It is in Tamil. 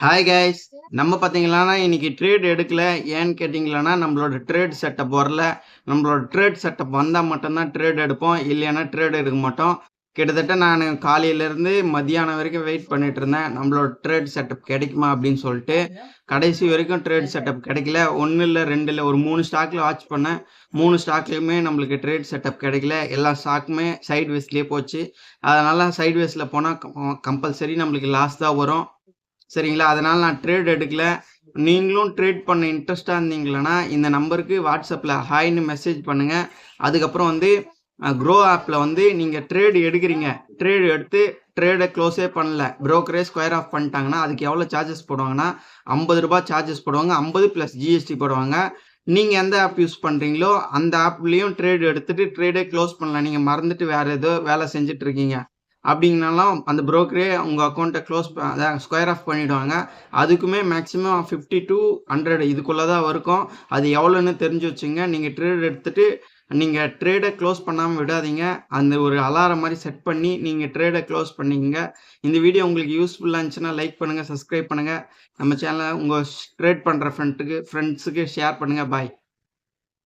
Hi guys. நம்ம பார்த்தீங்களான்னா, இன்னைக்கு ட்ரேட் எடுக்கல. ஏன்னு கேட்டீங்களான்னா, நம்மளோட ட்ரேட் செட்டப் வரல. நம்மளோட ட்ரேட் செட்டப் வந்தா மட்டும் தான் ட்ரேட் எடுப்போம். இல்லைன்னா ட்ரேட் எடுக்க மாட்டோம். கிட்டத்தட்ட நானு காலையிலேருந்து மதியானம் வரைக்கும் வெயிட் பண்ணிட்டு இருந்தேன். நம்மளோட ட்ரேட் செட்டப் கிடைக்குமா அப்படின்னு சொல்லிட்டு. கடைசி வரைக்கும் ட்ரேட் செட்டப் கிடைக்கல. 1 இல்ல 2 இல்ல ஒரு 3 ஸ்டாக்ல வாட்ச் பண்ணேன். 3 ஸ்டாக்லயுமே நம்மளுக்கு ட்ரேட் செட்டப் கிடைக்கல. எல்லா ஸ்டாக்குமே சைட் வேஸ்லயே போச்சு. அதனால சைட் வேஸ்ல போனா கம்பல்சரி நம்மளுக்கு லாஸ் தான் வரும். சரிங்களா? அதனால நான் ட்ரேட் எடுக்கல. நீங்களும் ட்ரேட் பண்ண இன்ட்ரெஸ்ட்டா இருந்தீங்களன்னா, இந்த நம்பருக்கு WhatsAppல ஹாய்ன்னு மெசேஜ் பண்ணுங்க. அதுக்கப்புறம் வந்து க்ரோ ஆப்ல வந்து நீங்க ட்ரேட் எடுக்கிறீங்க. ட்ரேட் எடுத்து ட்ரேட க்ளோஸே பண்ணல. புரோக்கரே ஸ்கொயர் ஆஃப் பண்ணிட்டாங்கன்னா, அதுக்கு எவ்வளோ சார்ஜஸ் போடுவாங்கன்னா, ரூ. 50 சார்ஜஸ் போடுவாங்க. 50 + ஜிஎஸ்டி போடுவாங்க. நீங்க எந்த ஆப் யூஸ் பண்றீங்களோ, அந்த ஆப்லயும் ட்ரேட் எடுத்துட்டு ட்ரேடே க்ளோஸ் பண்ணலாம். நீங்க மறந்துட்டு வேற ஏதோ வேலை செஞ்சுட்டு இருக்கீங்க. அப்படிங்கனாலும் அந்த புரோக்கரே உங்க அக்கவுண்ட்ட அதான் ஸ்கொயர் ஆஃப் பண்ணிடுவாங்க. அதுக்குமே மேக்ஸிமம் 50 டூ 100 இதுக்குள்ள தான் இருக்கும். அது எவ்வளோன்னு தெரிஞ்சு வச்சுங்க. நீங்க ட்ரேட் எடுத்துட்டு நீங்க ட்ரேட க்ளோஸ் பண்ணாம விடாதீங்க. அந்த ஒரு அலாரம் மாரி செட் பண்ணி நீங்க ட்ரேட க்ளோஸ் பண்ணிக்கங்க. இந்த வீடியோ உங்களுக்கு யூஸ்ஃபுல்லா இருந்துச்சுன்னா லைக் பண்ணுங்க, சப்ஸ்கிரைப் பண்ணுங்க. நம்ம சேனல உங்க ட்ரேட் பண்ற ஃப்ரெண்ட்ஸுக்கு ஷேர் பண்ணுங்க. பாய்.